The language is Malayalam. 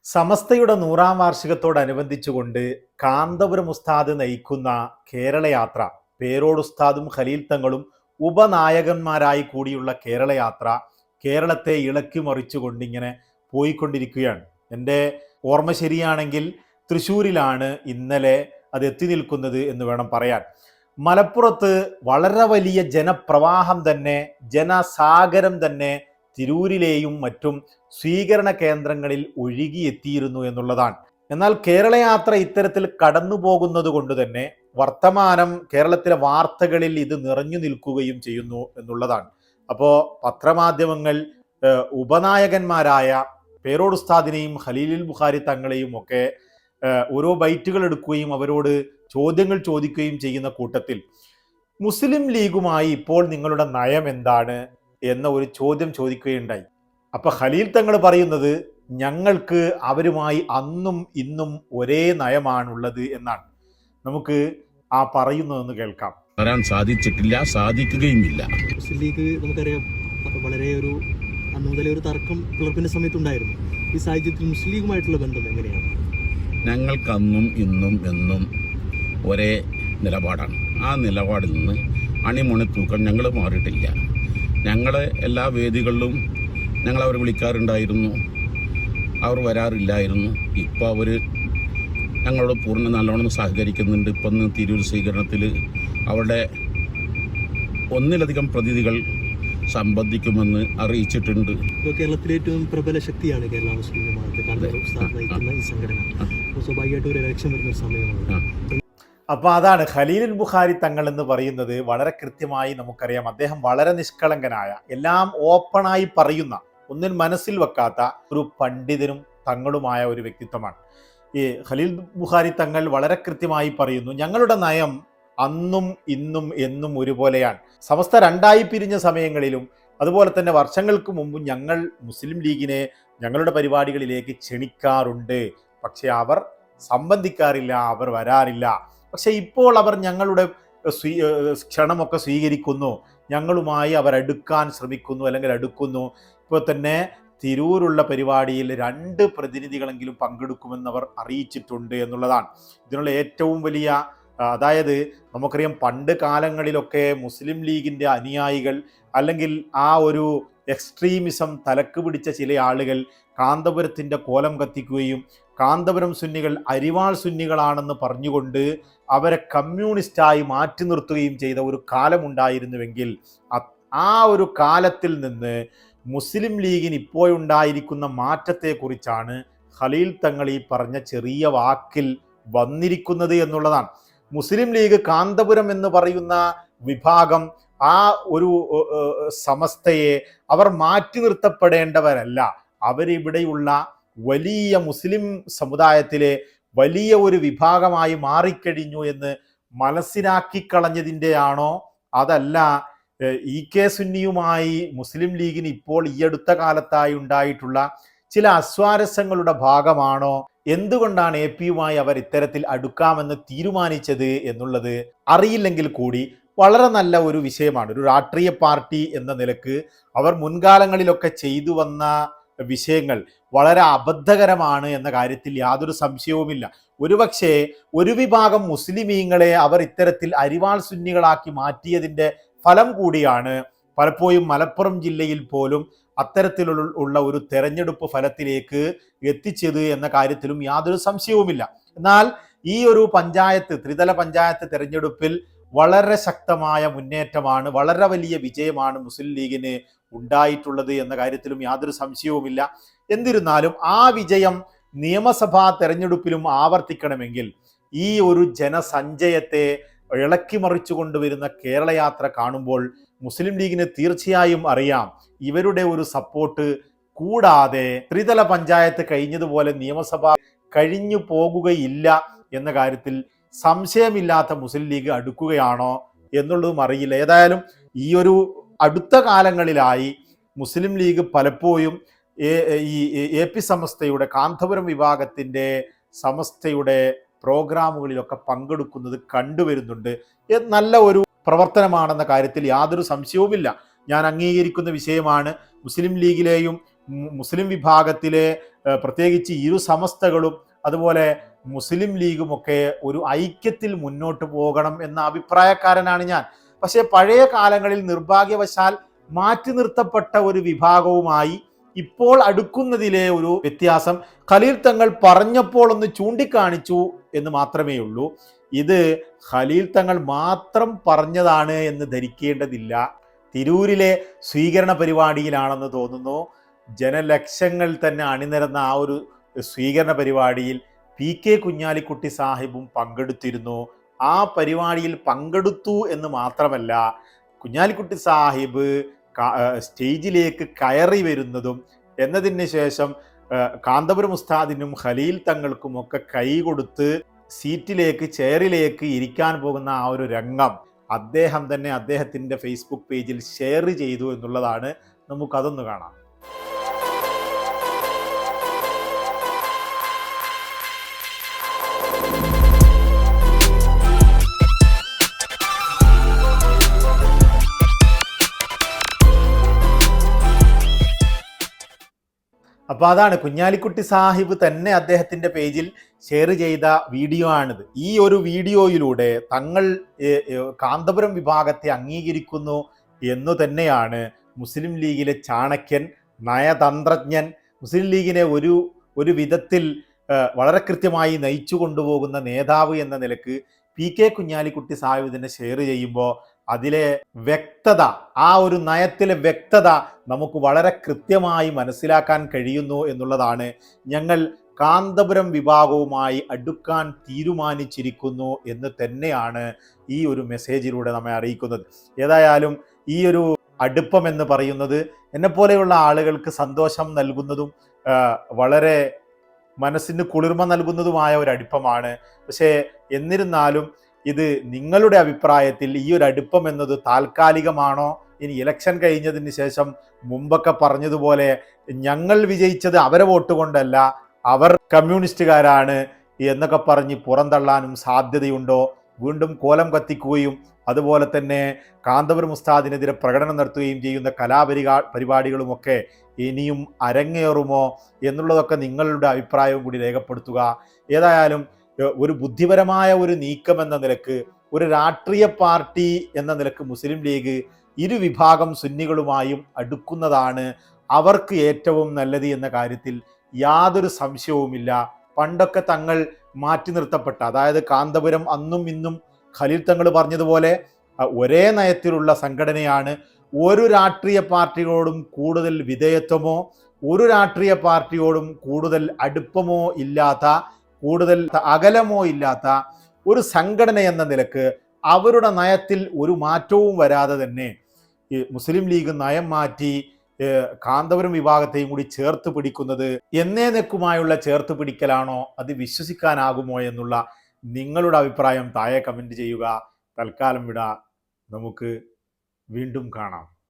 സമസ്തയുടെ 100-ാം വാർഷികത്തോടനുബന്ധിച്ചുകൊണ്ട് കാന്തപുരം ഉസ്താദ് നയിക്കുന്ന കേരളയാത്ര, പേരോട് ഉസ്താദും ഖലീൽ തങ്ങളും ഉപനായകന്മാരായി കൂടിയുള്ള കേരളയാത്ര കേരളത്തെ ഇളക്കി മറിച്ചുകൊണ്ടിങ്ങനെ പോയിക്കൊണ്ടിരിക്കുകയാണ്. എൻ്റെ ഓർമ്മ ശരിയാണെങ്കിൽ തൃശ്ശൂരിലാണ് ഇന്നലെ അത് എത്തി നിൽക്കുന്നത് എന്ന് വേണം പറയാൻ. മലപ്പുറത്ത് വളരെ വലിയ ജനപ്രവാഹം തന്നെ, ജനസാഗരം തന്നെ തിരൂരിലെയും മറ്റും സ്വീകരണ കേന്ദ്രങ്ങളിൽ ഒഴുകിയെത്തിയിരുന്നു എന്നുള്ളതാണ്. എന്നാൽ കേരളയാത്ര ഇത്തരത്തിൽ കടന്നു പോകുന്നത് കൊണ്ട് തന്നെ വർത്തമാനം കേരളത്തിലെ വാർത്തകളിൽ ഇത് നിറഞ്ഞു നിൽക്കുകയും ചെയ്യുന്നു എന്നുള്ളതാണ്. അപ്പോൾ പത്രമാധ്യമങ്ങൾ ഉപനായകന്മാരായ പേരോട് ഉസ്താദിനെയും ഖലീലുൽ ബുഖാരി തങ്ങളെയും ഒക്കെ ഓരോ ബൈറ്റുകൾ എടുക്കുകയും അവരോട് ചോദ്യങ്ങൾ ചോദിക്കുകയും ചെയ്യുന്ന കൂട്ടത്തിൽ മുസ്ലിം ലീഗുമായി ഇപ്പോൾ നിങ്ങളുടെ നയം എന്താണ് എന്ന ഒരു ചോദ്യം ചോദിക്കുകയുണ്ടായി. അപ്പൊ ഖലീൽ തങ്ങൾ പറയുന്നത്, ഞങ്ങൾക്ക് അവരുമായി അന്നും ഇന്നും ഒരേ നയമാണുള്ളത് എന്നാണ്. നമുക്ക് ആ പറയുന്നതെന്ന് കേൾക്കാം. വരാൻ സാധിച്ചിട്ടില്ല, സാധിക്കുകയുമില്ല. മുസ്ലിം ലീഗ് നമുക്കറിയാം വളരെ അന്ന് മുതലേ ഒരു തർക്കം പിളർപ്പിന്റെ സമയത്തുണ്ടായിരുന്നു. ഈ സാഹചര്യത്തിൽ മുസ്ലിം ലീഗുമായിട്ടുള്ള ബന്ധം എങ്ങനെയാണ്? ഞങ്ങൾക്ക് അന്നും ഇന്നും എന്നും ഒരേ നിലപാടാണ്. ആ നിലപാടിൽ നിന്ന് അണിമുണി തൂക്കം ഞങ്ങൾ മാറിയിട്ടില്ല. ഞങ്ങളെ എല്ലാ വേദികളിലും ഞങ്ങളവർ വിളിക്കാറുണ്ടായിരുന്നു, അവർ വരാറില്ലായിരുന്നു. ഇപ്പോൾ അവർ ഞങ്ങളോട് പൂർണ്ണ നല്ലോണം സഹകരിക്കുന്നുണ്ട്. ഇപ്പം തിരൂർ സ്വീകരണത്തിൽ അവരുടെ ഒന്നിലധികം പ്രതിനിധികൾ സംബന്ധിക്കുമെന്ന് അറിയിച്ചിട്ടുണ്ട്. കേരളത്തിലെ ഏറ്റവും പ്രബല ശക്തിയാണ് കേരള മുസ്ലിം ജമാഅത്ത് നയിക്കുന്ന ഈ സംഘടന. സ്വാഭാവികമായിട്ട് ഒരു ഇലക്ഷൻ വരുന്ന സമയമാണ്. അപ്പൊ അതാണ് ഖലീലുൽ ബുഖാരി തങ്ങൾ എന്ന് പറയുന്നത്. വളരെ കൃത്യമായി നമുക്കറിയാം, അദ്ദേഹം വളരെ നിഷ്കളങ്കനായ, എല്ലാം ഓപ്പണായി പറയുന്ന, ഒന്നിൽ മനസ്സിൽ വെക്കാത്ത ഒരു പണ്ഡിതനും തങ്ങളുമായ ഒരു വ്യക്തിത്വമാണ്. ഈ ഖലീൽ ബുഖാരി തങ്ങൾ വളരെ കൃത്യമായി പറയുന്നു, ഞങ്ങളുടെ നയം അന്നും ഇന്നും എന്നും ഒരുപോലെയാണ്. സമസ്ത രണ്ടായി പിരിഞ്ഞ സമയങ്ങളിലും അതുപോലെ തന്നെ വർഷങ്ങൾക്ക് മുമ്പും ഞങ്ങൾ മുസ്ലിം ലീഗിനെ ഞങ്ങളുടെ പരിപാടികളിലേക്ക് ക്ഷണിക്കാറുണ്ട്. പക്ഷെ അവർ സംബന്ധിക്കാറില്ല, അവർ വരാറില്ല. പക്ഷെ ഇപ്പോൾ അവർ ഞങ്ങളുടെ ക്ഷണമൊക്കെ സ്വീകരിക്കുന്നു, ഞങ്ങളുമായി അവർ അടുക്കാൻ ശ്രമിക്കുന്നു, അല്ലെങ്കിൽ അടുക്കുന്നു. ഇപ്പോൾ തന്നെ തിരൂരുള്ള പരിപാടിയിൽ 2 പ്രതിനിധികളെങ്കിലും പങ്കെടുക്കുമെന്നവർ അറിയിച്ചിട്ടുണ്ട് എന്നുള്ളതാണ് ഇതിനുള്ള ഏറ്റവും വലിയ. അതായത് നമുക്കറിയാം, പണ്ട് കാലങ്ങളിലൊക്കെ മുസ്ലിം ലീഗിൻ്റെ അനുയായികൾ അല്ലെങ്കിൽ ആ ഒരു എക്സ്ട്രീമിസം തലക്ക് പിടിച്ച ചില ആളുകൾ കാന്തപുരത്തിൻ്റെ കോലം കത്തിക്കുകയും കാന്തപുരം സുന്നികൾ അരിവാൾ സുന്നികളാണെന്ന് പറഞ്ഞുകൊണ്ട് അവരെ കമ്മ്യൂണിസ്റ്റായി മാറ്റി നിർത്തുകയും ചെയ്ത ഒരു കാലമുണ്ടായിരുന്നുവെങ്കിൽ ആ ഒരു കാലത്തിൽ നിന്ന് മുസ്ലിം ലീഗിന് ഇപ്പോഴുണ്ടായിരിക്കുന്ന മാറ്റത്തെക്കുറിച്ചാണ് ഖലീൽ തങ്ങൾ ഈ പറഞ്ഞ ചെറിയ വാക്കിൽ വന്നിരിക്കുന്നത് എന്നുള്ളതാണ്. മുസ്ലിം ലീഗ് കാന്തപുരം എന്ന് പറയുന്ന വിഭാഗം, ആ ഒരു സമസ്തയെ അവർ മാറ്റി നിർത്തപ്പെടേണ്ടവരല്ല. അവരിവിടെയുള്ള വലിയ മുസ്ലിം സമുദായത്തിലെ വലിയ ഒരു വിഭാഗമായി മാറിക്കഴിഞ്ഞു എന്ന് മനസ്സിലാക്കി കളഞ്ഞതിൻ്റെയാണോ, അതല്ല EK സുന്നിയുമായി മുസ്ലിം ലീഗിന് ഇപ്പോൾ ഈ അടുത്ത കാലത്തായി ഉണ്ടായിട്ടുള്ള ചില അസ്വാരസ്യങ്ങളുടെ ഭാഗമാണോ? എന്തുകൊണ്ടാണ് APയുമായി അവർ ഇത്തരത്തിൽ അടുക്കാമെന്ന് തീരുമാനിച്ചത് എന്നുള്ളത് അറിയില്ലെങ്കിൽ കൂടി വളരെ നല്ല ഒരു വിഷയമാണ്. ഒരു രാഷ്ട്രീയ പാർട്ടി എന്ന നിലക്ക് അവർ മുൻകാലങ്ങളിലൊക്കെ ചെയ്തു വന്ന വിഷയങ്ങൾ വളരെ അബദ്ധകരമാണ് എന്ന കാര്യത്തിൽ യാതൊരു സംശയവുമില്ല. ഒരുപക്ഷെ ഒരു വിഭാഗം മുസ്ലിമീങ്ങളെ അവർ ഇത്തരത്തിൽ അരിവാൾ സുന്നികളാക്കി മാറ്റിയതിൻ്റെ ഫലം കൂടിയാണ് പലപ്പോഴും മലപ്പുറം ജില്ലയിൽ പോലും അത്തരത്തിലുള്ള ഒരു തെരഞ്ഞെടുപ്പ് ഫലത്തിലേക്ക് എത്തിച്ചത് എന്ന കാര്യത്തിലും യാതൊരു സംശയവുമില്ല. എന്നാൽ ഈ ഒരു ത്രിതല പഞ്ചായത്ത് തെരഞ്ഞെടുപ്പിൽ വളരെ ശക്തമായ മുന്നേറ്റമാണ്, വളരെ വലിയ വിജയമാണ് മുസ്ലിം ലീഗിന് ഉണ്ടായിട്ടുള്ളത് എന്ന കാര്യത്തിലും യാതൊരു സംശയവുമില്ല. എന്നിരുന്നാലും ആ വിജയം നിയമസഭാ തെരഞ്ഞെടുപ്പിലും ആവർത്തിക്കണമെങ്കിൽ ഈ ഒരു ജനസഞ്ചയത്തെ ഇളക്കി മറിച്ചു കൊണ്ടുവരുന്ന കേരളയാത്ര കാണുമ്പോൾ മുസ്ലിം ലീഗിന് തീർച്ചയായും അറിയാം, ഇവരുടെ ഒരു സപ്പോർട്ട് കൂടാതെ ത്രിതല പഞ്ചായത്ത് കഴിഞ്ഞതുപോലെ നിയമസഭ കഴിഞ്ഞു പോകുകയില്ല എന്ന കാര്യത്തിൽ സംശയമില്ലാത്ത മുസ്ലിം ലീഗ് അടുക്കുകയാണോ എന്നുള്ളതും അറിയില്ല. ഏതായാലും ഈ ഒരു അടുത്ത കാലങ്ങളിലായി മുസ്ലിം ലീഗ് പലപ്പോഴും ഈ AP സമസ്തയുടെ കാന്തപുരം വിഭാഗത്തിൻ്റെ സമസ്തയുടെ പ്രോഗ്രാമുകളിലൊക്കെ പങ്കെടുക്കുന്നത് കണ്ടുവരുന്നുണ്ട്. നല്ല ഒരു പ്രവർത്തനമാണെന്ന കാര്യത്തിൽ യാതൊരു സംശയവുമില്ല. ഞാൻ അംഗീകരിക്കുന്ന വിഷയമാണ്. മുസ്ലിം ലീഗിലെയും മുസ്ലിം വിഭാഗത്തിലെ പ്രത്യേകിച്ച് ഇരു സമസ്തകളും അതുപോലെ മുസ്ലിം ലീഗുമൊക്കെ ഒരു ഐക്യത്തിൽ മുന്നോട്ട് പോകണം എന്ന അഭിപ്രായക്കാരനാണ് ഞാൻ. പക്ഷേ പഴയ കാലങ്ങളിൽ നിർഭാഗ്യവശാൽ മാറ്റി നിർത്തപ്പെട്ട ഒരു വിഭാഗവുമായി ഇപ്പോൾ അടുക്കുന്നതിലെ ഒരു വ്യത്യാസം ഖലീൽ തങ്ങൾ പറഞ്ഞപ്പോൾ ഒന്ന് ചൂണ്ടിക്കാണിച്ചു എന്ന് മാത്രമേ ഉള്ളൂ. ഇത് ഖലീൽ തങ്ങൾ മാത്രം പറഞ്ഞതാണ് എന്ന് ധരിക്കേണ്ടതില്ല. തിരൂരിലെ സ്വീകരണ പരിപാടിയിലാണെന്ന് തോന്നുന്നു. ജനലക്ഷങ്ങൾ തന്നെ അണിനിരന്ന ആ ഒരു സ്വീകരണ പരിപാടിയിൽ PK കുഞ്ഞാലിക്കുട്ടി സാഹിബും പങ്കെടുത്തിരുന്നു. ആ പരിപാടിയിൽ പങ്കെടുത്തു എന്ന് മാത്രമല്ല, കുഞ്ഞാലിക്കുട്ടി സാഹിബ് സ്റ്റേജിലേക്ക് കയറി വരുന്നതും എന്നതിന് ശേഷം കാന്തപുരം ഉസ്താദിനും ഖലീൽ തങ്ങൾക്കുമൊക്കെ കൈ കൊടുത്ത് സീറ്റിലേക്ക് ചെയറിലേക്ക് ഇരിക്കാൻ പോകുന്ന ആ ഒരു രംഗം അദ്ദേഹം തന്നെ അദ്ദേഹത്തിൻ്റെ ഫേസ്ബുക്ക് പേജിൽ ഷെയർ ചെയ്തു എന്നുള്ളതാണ്. നമുക്കതൊന്ന് കാണാം. അപ്പോൾ അതാണ് കുഞ്ഞാലിക്കുട്ടി സാഹിബ് തന്നെ അദ്ദേഹത്തിൻ്റെ പേജിൽ ഷെയർ ചെയ്ത വീഡിയോ ആണിത്. ഈ ഒരു വീഡിയോയിലൂടെ തങ്ങൾ കാന്തപുരം വിഭാഗത്തെ അംഗീകരിക്കുന്നു എന്നു തന്നെയാണ് മുസ്ലിം ലീഗിലെ ചാണക്യൻ, നയതന്ത്രജ്ഞൻ, മുസ്ലിം ലീഗിനെ ഒരു വിധത്തിൽ വളരെ കൃത്യമായി നയിച്ചു കൊണ്ടുപോകുന്ന നേതാവ് എന്ന നിലക്ക് PK കുഞ്ഞാലിക്കുട്ടി സാഹിബ് ഇതിനെ ഷെയർ ചെയ്യുമ്പോൾ അതിലെ വ്യക്തത, ആ ഒരു നയത്തിലെ വ്യക്തത നമുക്ക് വളരെ കൃത്യമായി മനസ്സിലാക്കാൻ കഴിയുന്നു എന്നുള്ളതാണ്. ഞങ്ങൾ കാന്തപുരം വിഭാഗവുമായി അടുക്കാൻ തീരുമാനിച്ചിരിക്കുന്നു എന്ന് തന്നെയാണ് ഈ ഒരു മെസ്സേജിലൂടെ നമ്മെ അറിയിക്കുന്നത്. ഏതായാലും ഈ ഒരു അടുപ്പം എന്ന് പറയുന്നത് എന്നെപ്പോലെയുള്ള ആളുകൾക്ക് സന്തോഷം നൽകുന്നതും വളരെ മനസ്സിന് കുളിർമ നൽകുന്നതുമായ ഒരു അടുപ്പമാണ്. പക്ഷേ എന്നിരുന്നാലും ഇത് നിങ്ങളുടെ അഭിപ്രായത്തിൽ ഈ ഒരു അടുപ്പം എന്നത് താൽക്കാലികമാണോ? ഇനി ഇലക്ഷൻ കഴിഞ്ഞതിന് ശേഷം മുമ്പൊക്കെ പറഞ്ഞതുപോലെ ഞങ്ങൾ വിജയിച്ചത് അവരെ വോട്ട് കൊണ്ടല്ല, അവർ കമ്മ്യൂണിസ്റ്റുകാരാണ് എന്നൊക്കെ പറഞ്ഞ് പുറന്തള്ളാനും സാധ്യതയുണ്ടോ? വീണ്ടും കോലം കത്തിക്കുകയും അതുപോലെ തന്നെ കാന്തപുരം ഉസ്താദിനെതിരെ പ്രകടനം നടത്തുകയും ചെയ്യുന്ന പരിപാടികളുമൊക്കെ ഇനിയും അരങ്ങേറുമോ എന്നുള്ളതൊക്കെ നിങ്ങളുടെ അഭിപ്രായവും കൂടി രേഖപ്പെടുത്തുക. ഏതായാലും ഒരു ബുദ്ധിപരമായ ഒരു നീക്കം എന്ന നിലക്ക്, ഒരു രാഷ്ട്രീയ പാർട്ടി എന്ന നിലക്ക് മുസ്ലിം ലീഗ് ഇരു വിഭാഗം സുന്നികളുമായും അടുക്കുന്നതാണ് അവർക്ക് ഏറ്റവും നല്ലത് എന്ന കാര്യത്തിൽ യാതൊരു സംശയവുമില്ല. പണ്ടൊക്കെ തങ്ങൾ മാറ്റി നിർത്തപ്പെട്ട, അതായത് കാന്തപുരം അന്നും ഇന്നും ഖലീൽ തങ്ങൾ പറഞ്ഞതുപോലെ ഒരേ നയത്തിലുള്ള സംഘടനയാണ്. ഒരു രാഷ്ട്രീയ പാർട്ടിയോടും കൂടുതൽ വിധേയത്വമോ ഒരു രാഷ്ട്രീയ പാർട്ടിയോടും കൂടുതൽ അടുപ്പമോ ഇല്ലാത്ത, കൂടുതൽ അകലമോ ഇല്ലാത്ത ഒരു സംഘടന എന്ന നിലക്ക് അവരുടെ നയത്തിൽ ഒരു മാറ്റവും വരാതെ തന്നെ മുസ്ലിം ലീഗ് നയം മാറ്റി കാന്തപുരം വിഭാഗത്തെയും കൂടി ചേർത്ത് പിടിക്കുന്നത് എന്നേക്കുമായുള്ള ചേർത്ത് പിടിക്കലാണോ? അത് വിശ്വസിക്കാനാകുമോ എന്നുള്ള നിങ്ങളുടെ അഭിപ്രായം താഴെ കമൻറ്റ് ചെയ്യുക. തൽക്കാലം വിട, നമുക്ക് വീണ്ടും കാണാം.